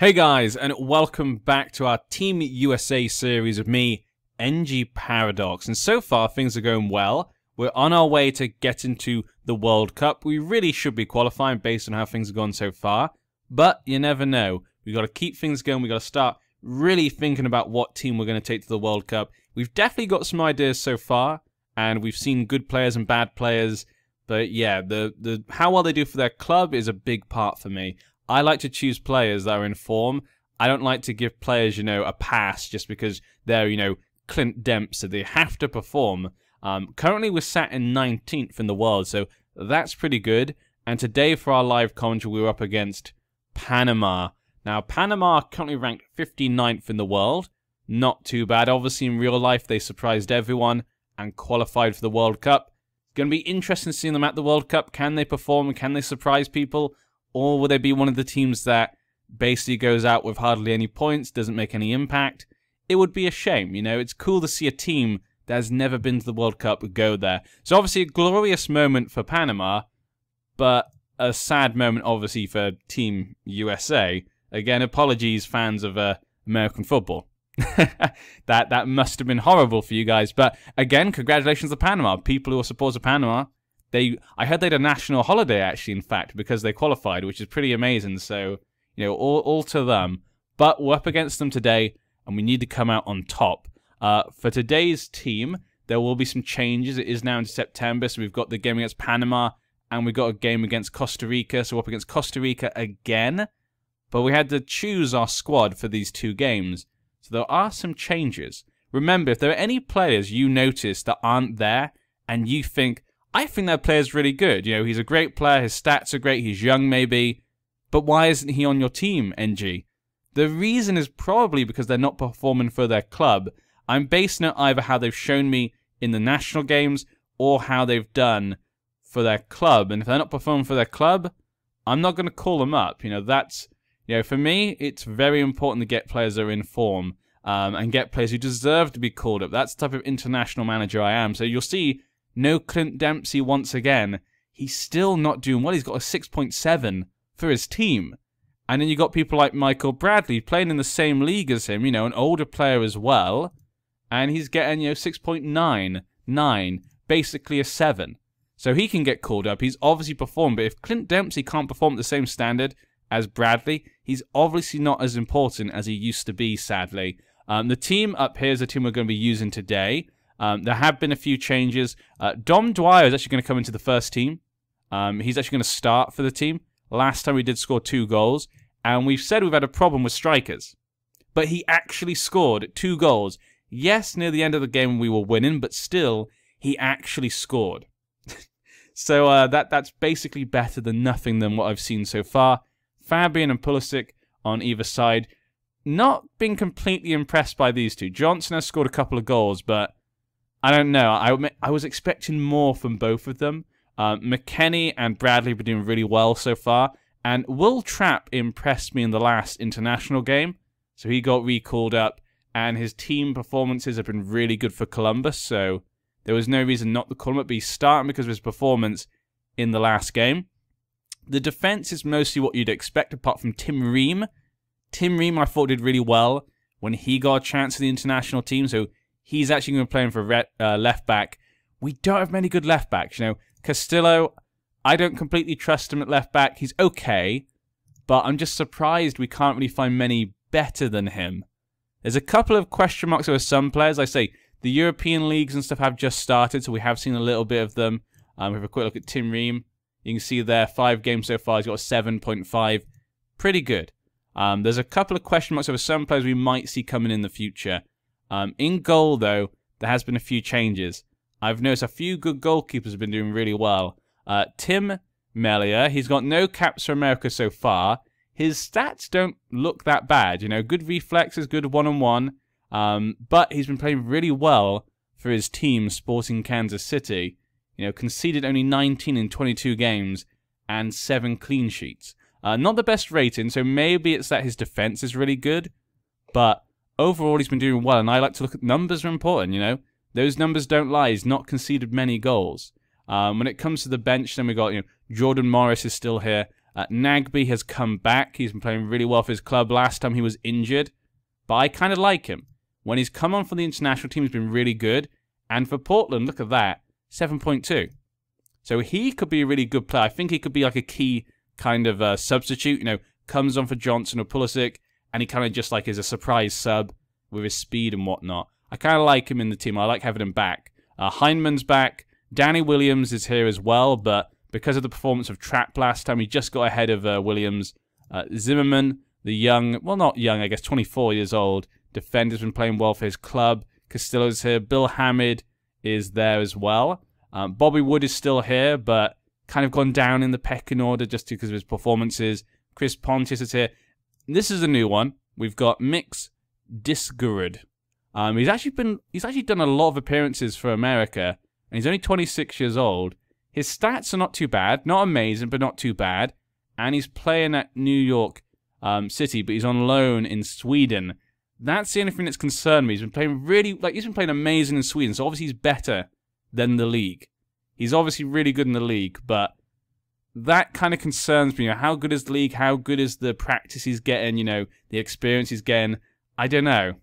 Hey guys, and welcome back to our Team USA series with me, NG Paradox. And so far, things are going well. We're on our way to get into the World Cup. We really should be qualifying based on how things have gone so far. But you never know. We've got to keep things going. We've got to start really thinking about what team we're going to take to the World Cup. We've definitely got some ideas so far, and we've seen good players and bad players. But yeah, the how well they do for their club is a big part for me. I like to choose players that are in form. I don't like to give players, a pass just because they're, Clint Dempsey. They have to perform. Currently, we're sat in 19th in the world, so that's pretty good. And today, for our live commentary, we were up against Panama. Now, Panama are currently ranked 59th in the world. Not too bad. Obviously, in real life, they surprised everyone and qualified for the World Cup. It's going to be interesting seeing them at the World Cup. Can they perform? Can they surprise people? Or will they be one of the teams that basically goes out with hardly any points, doesn't make any impact? It would be a shame, It's cool to see a team that has never been to the World Cup go there. So obviously a glorious moment for Panama, but a sad moment obviously for Team USA. Again, apologies fans of American football. that must have been horrible for you guys. But again, congratulations to Panama. People who are supporters of Panama. I heard they had a national holiday, actually, in fact, because they qualified, which is pretty amazing. So, all to them. But we're up against them today, and we need to come out on top. For today's team, there will be some changes. It is now in September, so we've got the game against Panama, and we've got a game against Costa Rica. So we're up against Costa Rica again. But we had to choose our squad for these two games. So there are some changes. Remember, if there are any players you notice that aren't there, and you think, I think that player's really good. He's a great player. His stats are great. He's young, maybe. But why isn't he on your team, NG? The reason is probably because they're not performing for their club. I'm basing it either how they've shown me in the national games or how they've done for their club. And if they're not performing for their club, I'm not going to call them up. That's, for me, it's very important to get players that are in form and get players who deserve to be called up. That's the type of international manager I am. So you'll see, no Clint Dempsey once again. He's still not doing well. He's got a 6.7 for his team. And then you got people like Michael Bradley playing in the same league as him, an older player as well. And he's getting, 6.99, basically a 7. So he can get called up. He's obviously performed. But if Clint Dempsey can't perform at the same standard as Bradley, he's obviously not as important as he used to be, sadly. The team up here is the team we're going to be using today. There have been a few changes. Dom Dwyer is actually going to come into the first team. He's actually going to start for the team. Last time we did score 2 goals. And we've said we've had a problem with strikers. But he actually scored 2 goals. Yes, near the end of the game we were winning, but still, he actually scored. So that's basically better than nothing than what I've seen so far. Fabian and Pulisic on either side. Not been completely impressed by these two. Johnson has scored a couple of goals, but I don't know. I was expecting more from both of them. McKennie and Bradley have been doing really well so far. And Will Trapp impressed me in the last international game. So he got recalled up. And his team performances have been really good for Columbus. So there was no reason not to call him up. But he's starting because of his performance in the last game. The defense is mostly what you'd expect apart from Tim Ream. Tim Ream I thought did really well when he got a chance in the international team. So he's actually going to be playing for left back. We don't have many good left backs, Castillo, I don't completely trust him at left back. He's okay, but I'm just surprised we can't really find many better than him. There's a couple of question marks over some players. I say the European leagues and stuff have just started, so we have seen a little bit of them. We have a quick look at Tim Ream. You can see there, 5 games so far. He's got a 7.5. Pretty good. There's a couple of question marks over some players we might see coming in the future. In goal, though, there has been a few changes. I've noticed a few good goalkeepers have been doing really well. Tim Melia, he's got no caps for America so far. His stats don't look that bad. Good reflexes, good one-on-one. But he's been playing really well for his team, Sporting Kansas City. Conceded only 19 in 22 games and 7 clean sheets. Not the best rating, so maybe it's that his defense is really good. But overall, he's been doing well, and I like to look at numbers are important, Those numbers don't lie. He's not conceded many goals. When it comes to the bench, then we got, Jordan Morris is still here. Nagby has come back. He's been playing really well for his club. Last time he was injured. But I kind of like him. When he's come on for the international team, he's been really good. And for Portland, look at that, 7.2. So he could be a really good player. I think he could be like a key kind of substitute. You know, comes on for Johnson or Pulisic, and he kind of just like is a surprise sub with his speed and whatnot. I kind of like him in the team. I like having him back. Hindman's back. Danny Williams is here as well, but because of the performance of Trapp last time, he just got ahead of Williams. Zimmerman, the young, well not young, I guess 24 years old, defender's been playing well for his club. Castillo's here. Bill Hamid is there as well. Bobby Wood is still here, but kind of gone down in the pecking order just because of his performances. Chris Pontius is here. This is a new one. We've got Mix Disgurud. He's actually done a lot of appearances for America, and he's only 26 years old. His stats are not too bad, not amazing, but not too bad. And he's playing at New York City, but he's on loan in Sweden. That's the only thing that's concerned me. He's been playing he's been playing amazing in Sweden, so obviously he's better than the league. He's obviously really good in the league, but that kind of concerns me. You know, how good is the league? How good is the practice he's getting? You know, the experience he's getting? I don't know.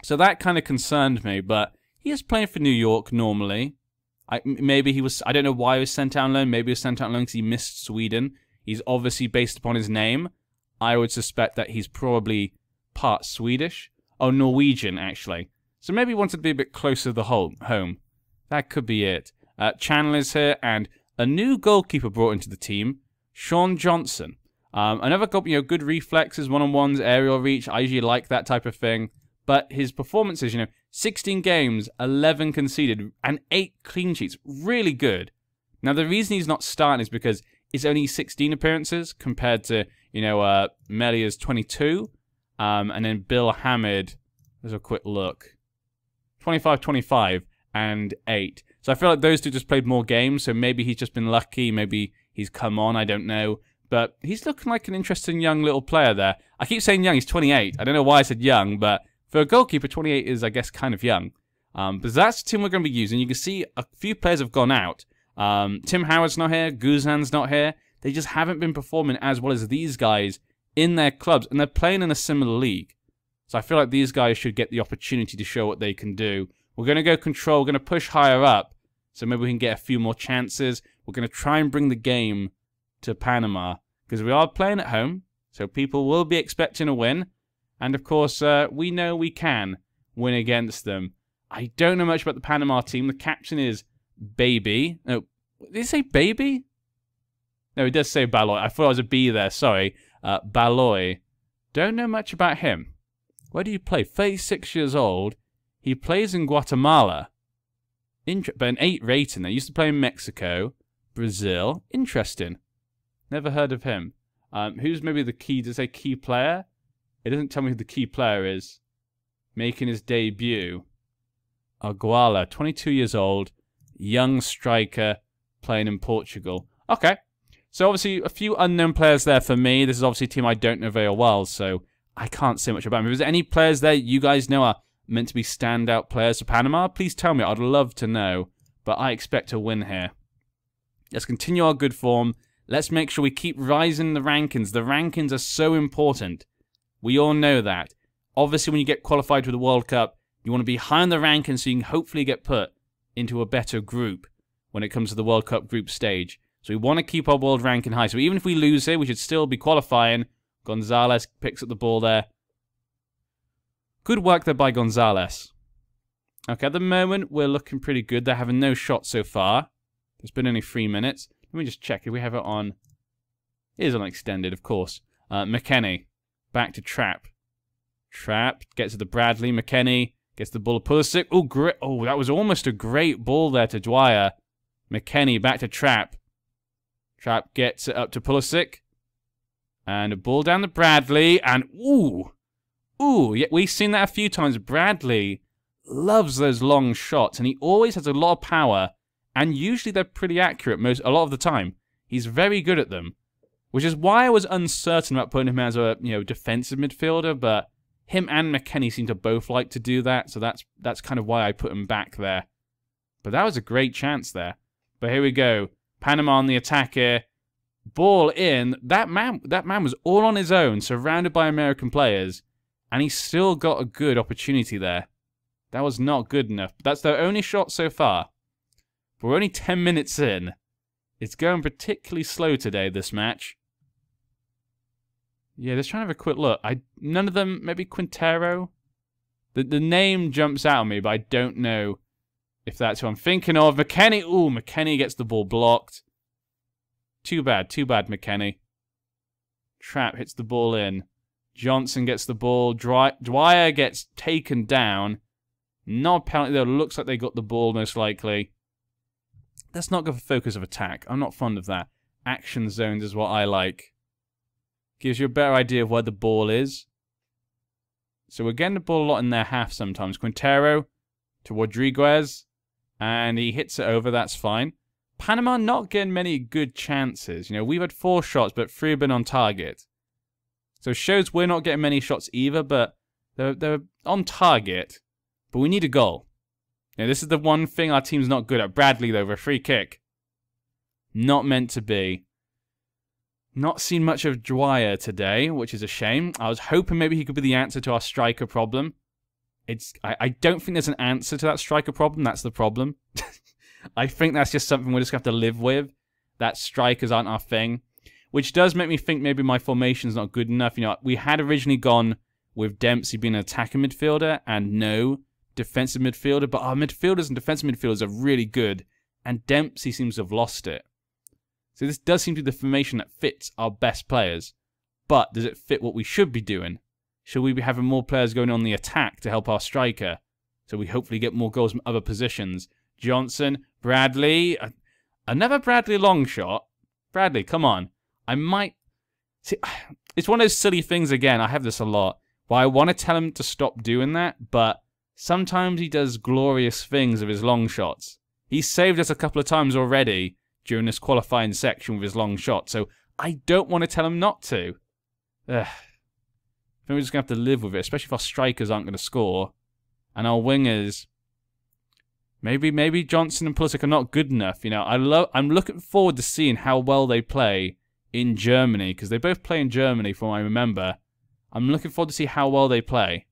So that kind of concerned me, but he is playing for New York normally. Maybe he was, I don't know why he was sent out on loan. Maybe he was sent out on loan because he missed Sweden. He's obviously, based upon his name, I would suspect that he's probably part Swedish. Oh, Norwegian, actually. So maybe he wanted to be a bit closer to the home. That could be it. Chandler's here, and a new goalkeeper brought into the team, Sean Johnson. Another goal, you know, good reflexes, one-on-ones, aerial reach. I usually like that type of thing. But his performances, you know, 16 games, 11 conceded, and 8 clean sheets. Really good. Now, the reason he's not starting is because it's only 16 appearances compared to, you know, Melia's 22. And then Bill Hamid, there's a quick look, 25, 25, and 8. So I feel like those two just played more games, so maybe he's just been lucky, maybe he's come on, I don't know. But he's looking like an interesting young little player there. I keep saying young, he's 28. I don't know why I said young, but for a goalkeeper, 28 is, I guess, kind of young. But that's the team we're going to be using. You can see a few players have gone out. Tim Howard's not here, Guzan's not here. They just haven't been performing as well as these guys in their clubs, and they're playing in a similar league. So I feel like these guys should get the opportunity to show what they can do. We're going to go control, we're going to push higher up, so maybe we can get a few more chances. We're going to try and bring the game to Panama, because we are playing at home, so people will be expecting a win. And of course, we know we can win against them. I don't know much about the Panama team. The captain is Baby. No, did he say Baby? No, he does say Baloy. I thought it was a B there, sorry. Baloy. Don't know much about him. Where do you play? 36 years old. He plays in Guatemala. But an 8 rating there. Used to play in Mexico, Brazil. Interesting. Never heard of him. Who's maybe the key? Does it say key player? It doesn't tell me who the key player is. Making his debut. Aguala, 22 years old. Young striker. Playing in Portugal. Okay. So obviously a few unknown players there for me. This is obviously a team I don't know very well, so I can't say much about them. If there's any players there you guys know are meant to be standout players for Panama, please tell me. I'd love to know. But I expect a win here. Let's continue our good form. Let's make sure we keep rising the rankings. The rankings are so important. We all know that. Obviously, when you get qualified for the World Cup, you want to be high in the rankings so you can hopefully get put into a better group when it comes to the World Cup group stage. So we want to keep our world ranking high. So even if we lose here, we should still be qualifying. Gonzalez picks up the ball there. Good work there by Gonzalez. Okay, at the moment, we're looking pretty good. They're having no shots so far. It's been only 3 minutes. Let me just check if we have it on. It is on extended, of course. McKennie. Back to Trapp. Trapp gets to the Bradley. McKennie gets the ball to Pulisic. Oh, great. Oh, that was almost a great ball there to Dwyer. McKennie back to Trapp. Trapp gets it up to Pulisic. And a ball down to Bradley. And, ooh. Ooh, yeah, we've seen that a few times. Bradley loves those long shots. And he always has a lot of power. And usually they're pretty accurate a lot of the time. He's very good at them. Which is why I was uncertain about putting him as a defensive midfielder. But him and McKennie seem to both like to do that. So that's kind of why I put him back there. But that was a great chance there. But here we go. Panama on the attack here. Ball in. That man was all on his own, surrounded by American players, and he still got a good opportunity there. That was not good enough. That's their only shot so far. But we're only 10 minutes in. It's going particularly slow today, this match. Yeah, let's try and have a quick look. None of them, maybe Quintero? The name jumps out at me, but I don't know if that's who I'm thinking of. McKennie. Ooh, McKennie gets the ball blocked. Too bad, McKennie. Trapp hits the ball in. Johnson gets the ball. Dwyer gets taken down. Not a penalty, though. Looks like they got the ball, most likely. Let's not go for focus of attack. I'm not fond of that. Action zones is what I like. Gives you a better idea of where the ball is. So we're getting the ball a lot in their half sometimes. Quintero to Rodriguez. And he hits it over. That's fine. Panama not getting many good chances. You know, we've had 4 shots, but 3 have been on target. So it shows we're not getting many shots either, but they're on target. But we need a goal. You know, this is the one thing our team's not good at. Bradley, though, with a free kick. Not meant to be. Not seen much of Dwyer today, which is a shame. I was hoping maybe he could be the answer to our striker problem. I don't think there's an answer to that striker problem. That's the problem. I think that's just something we're just going to have to live with. That strikers aren't our thing. Which does make me think maybe my formation's not good enough. You know, we had originally gone with Dempsey being an attacking midfielder and no defensive midfielder. But our midfielders and defensive midfielders are really good. And Dempsey seems to have lost it. So this does seem to be the formation that fits our best players. But does it fit what we should be doing? Should we be having more players going on the attack to help our striker? So we hopefully get more goals from other positions. Johnson, Bradley. Another Bradley long shot. Bradley, come on. I might... See, it's one of those silly things again. I have this a lot. Where I want to tell him to stop doing that. But sometimes he does glorious things with his long shots. He's saved us a couple of times already during this qualifying section with his long shot. So I don't want to tell him not to. Ugh. I think we're just going to have to live with it, especially if our strikers aren't going to score. And our wingers, maybe Johnson and Pulisic are not good enough. You know, I'm looking forward to seeing how well they play in Germany, because they both play in Germany from what I remember. I'm looking forward to see how well they play.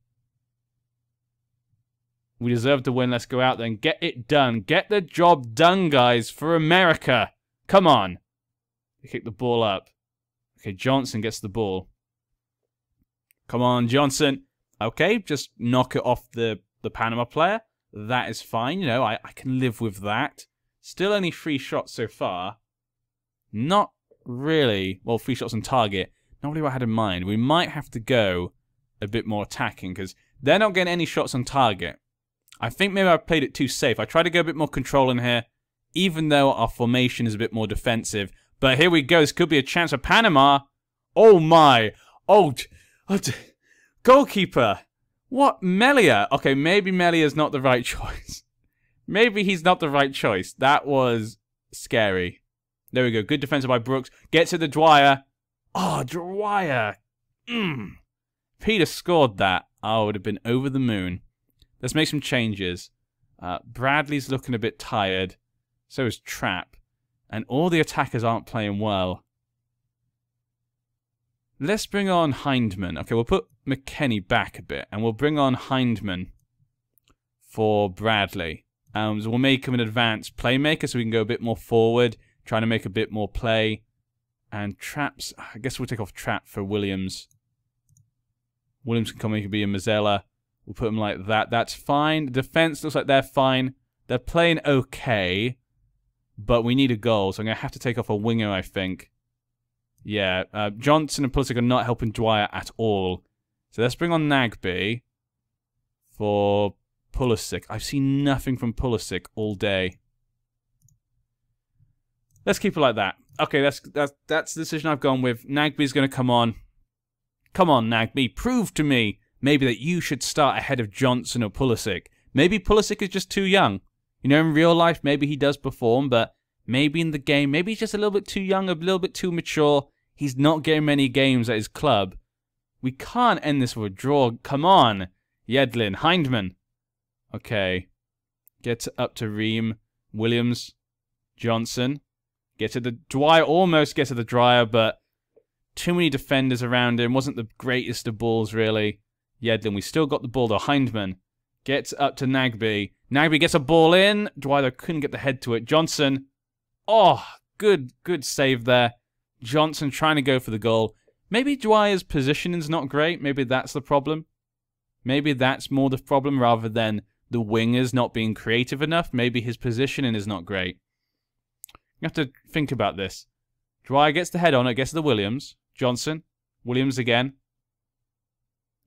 We deserve to win. Let's go out there and get it done. Get the job done, guys, for America. Come on. They kick the ball up. Okay, Johnson gets the ball. Come on, Johnson. Okay, just knock it off the Panama player. That is fine. You know, I can live with that. Still only 3 shots so far. Not really. Well, 3 shots on target. Not really what I had in mind. We might have to go a bit more attacking because they're not getting any shots on target. I think maybe I played it too safe. I tried to go a bit more control in here, even though our formation is a bit more defensive. But here we go. This could be a chance for Panama. Oh, my. Oh, goalkeeper. What? Melia. Okay, maybe Melia's not the right choice. Maybe he's not the right choice. That was scary. There we go. Good defense by Brooks. Gets it to Dwyer. Oh, Dwyer. Peter scored that. I would have been over the moon. Let's make some changes. Bradley's looking a bit tired. So is Trapp. And all the attackers aren't playing well. Let's bring on Hindman. Okay, we'll put McKennie back a bit. And we'll bring on Hindman for Bradley. So we'll make him an advanced playmaker so we can go a bit more forward. Trying to make a bit more play. And Trapp's... I guess we'll take off Trapp for Williams. Williams can come in, he can be a Mazzella. We'll put him like that. That's fine. Defense looks like they're fine. They're playing okay. But we need a goal. So I'm going to have to take off a winger, I think. Yeah. Johnson and Pulisic are not helping Dwyer at all. So let's bring on Nagby for Pulisic. I've seen nothing from Pulisic all day. Let's keep it like that. Okay, that's the decision I've gone with. Nagby's going to come on. Come on, Nagby. Prove to me maybe that you should start ahead of Johnson or Pulisic. Maybe Pulisic is just too young. You know, in real life, maybe he does perform, but maybe in the game, maybe he's just a little bit too young, a little bit too mature. He's not getting many games at his club. We can't end this with a draw. Come on, Yedlin. Hindman. Okay. Get up to Ream. Williams. Johnson. Get to the Dwyer, almost get to the Dryer, but too many defenders around him. Wasn't the greatest of balls, really. Yedlin, we still got the ball, though. Hindman gets up to Nagby. Nagby gets a ball in. Dwyer couldn't get the head to it. Johnson. Oh, good save there. Johnson trying to go for the goal. Maybe Dwyer's positioning's not great. Maybe that's the problem. Maybe that's more the problem rather than the wingers not being creative enough. Maybe his positioning is not great. You have to think about this. Dwyer gets the head on it, gets to the Williams. Johnson. Williams again.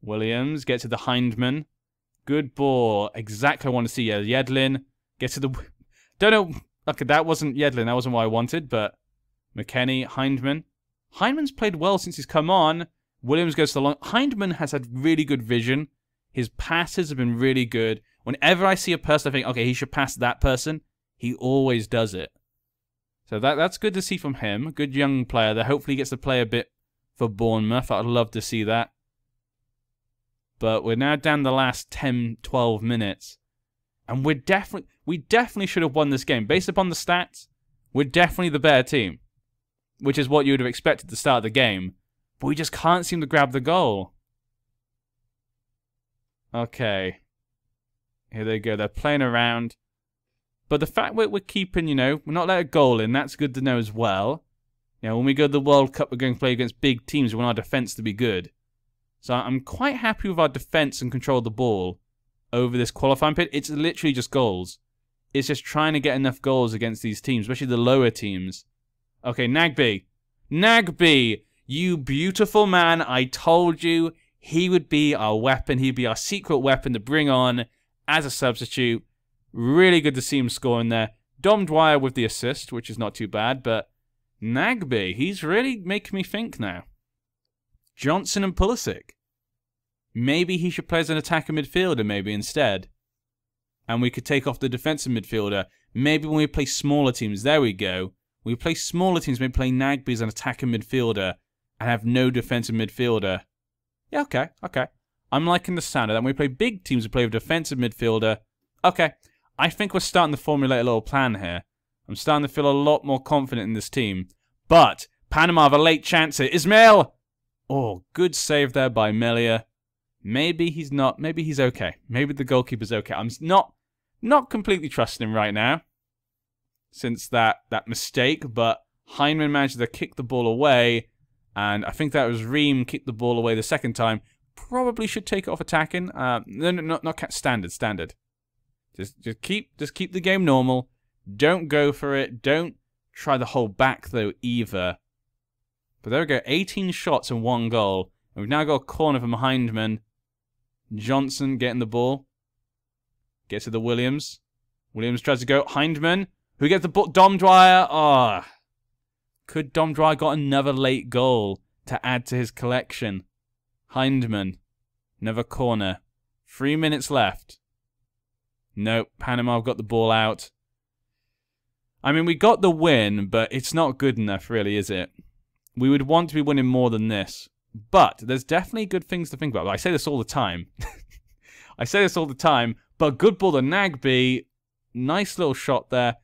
Williams gets to the Hindman. Good ball. Exactly what I want to see. Yeah, Yedlin gets to the... Don't know. Okay, that wasn't Yedlin. That wasn't what I wanted, but... McKennie, Hindman. Hindman's played well since he's come on. Williams goes to the long... Hindman has had really good vision. His passes have been really good. Whenever I see a person, I think, okay, he should pass that person. He always does it. So that's good to see from him. A good young player there. Hopefully he gets to play a bit for Bournemouth. I'd love to see that. But we're now down the last 10, 12 minutes. And we definitely should have won this game. Based upon the stats, we're definitely the better team. Which is what you would have expected at the start of the game. But we just can't seem to grab the goal. Okay. Here they go. They're playing around. But the fact we're keeping, we're not letting a goal in, that's good to know as well. When we go to the World Cup, we're going to play against big teams. We want our defence to be good. So I'm quite happy with our defence and control of the ball over this qualifying period. It's literally just goals. It's just trying to get enough goals against these teams, especially the lower teams. Okay, Nagby. Nagby, you beautiful man. I told you he would be our weapon. He'd be our secret weapon to bring on as a substitute. Really good to see him scoring there. Dom Dwyer with the assist, which is not too bad, but Nagby, he's really making me think now. Johnson and Pulisic. Maybe he should play as an attacker midfielder maybe instead. And we could take off the defensive midfielder. Maybe when we play smaller teams, there we go. When we play smaller teams, maybe play Nagby as an attacker midfielder and have no defensive midfielder. Yeah, okay. I'm liking the sound of that. When we play big teams, we play with defensive midfielder. Okay, I think we're starting to formulate a little plan here. I'm starting to feel a lot more confident in this team. But Panama have a late chance here. Ismail! Oh, good save there by Melia. Maybe he's not. Maybe he's okay. Maybe the goalkeeper's okay. I'm not completely trusting him right now. Since that mistake. But Hindman managed to kick the ball away. And I think that was Ream kicked the ball away the second time. Probably should take it off attacking. No, not standard. Just keep the game normal. Don't go for it. Don't try to hold back though either. But there we go. 18 shots and 1 goal. And we've now got a corner from Hindman. Johnson getting the ball. Gets to the Williams. Williams tries to go. Hindman. Who gets the ball? Dom Dwyer. Oh. Could Dom Dwyer got another late goal to add to his collection? Hindman. Another corner. 3 minutes left. Nope. Panama have got the ball out. I mean, we got the win, but it's not good enough, really, is it? We would want to be winning more than this. But there's definitely good things to think about. I say this all the time. But good ball to Nagby. Nice little shot there.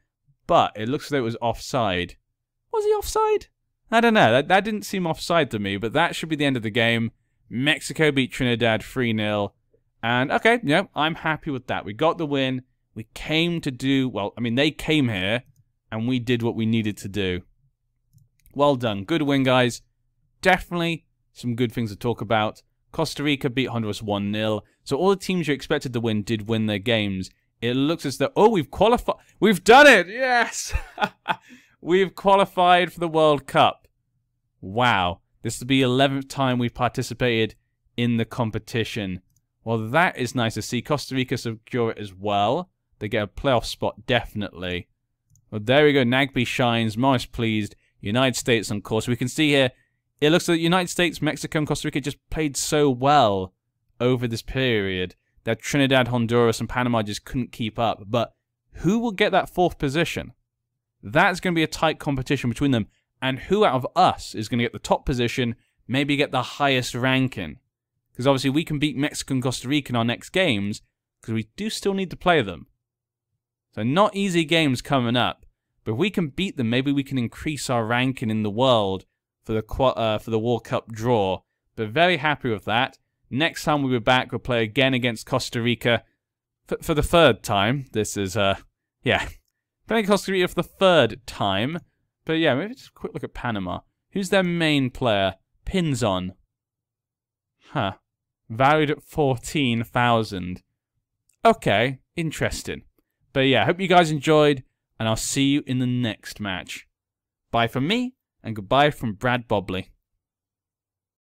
But it looks like it was offside. Was he offside? I don't know. That didn't seem offside to me, but that should be the end of the game. Mexico beat Trinidad 3-0. And, okay, I'm happy with that. We got the win. We came to do... Well, I mean, they came here, and we did what we needed to do. Well done. Good win, guys. Definitely some good things to talk about. Costa Rica beat Honduras 1-0. So all the teams you expected to win did win their games. It looks as though... Oh, we've qualified. We've done it! Yes! We've qualified for the World Cup. Wow. This will be the 11th time we've participated in the competition. Well, that is nice to see. Costa Rica secure it as well. They get a playoff spot, definitely. Well, there we go. Nagby shines. Morris pleased. United States on course. We can see here, it looks like the United States, Mexico, and Costa Rica just played so well over this period that Trinidad, Honduras, and Panama just couldn't keep up. But who will get that 4th position? That's going to be a tight competition between them. And who out of us is going to get the top position, maybe get the highest ranking? Because obviously we can beat Mexico and Costa Rica in our next games, because we do still need to play them. So not easy games coming up. But if we can beat them, maybe we can increase our ranking in the world for the World Cup draw. But very happy with that. Next time we'll be back, we'll play again against Costa Rica for the third time. This is, yeah, playing Costa Rica for the third time. But yeah, maybe just a quick look at Panama. Who's their main player? Pinzon. Huh. Valued at 14,000. Okay, interesting. But yeah, I hope you guys enjoyed, and I'll see you in the next match. Bye from me, and goodbye from Brad Bobley.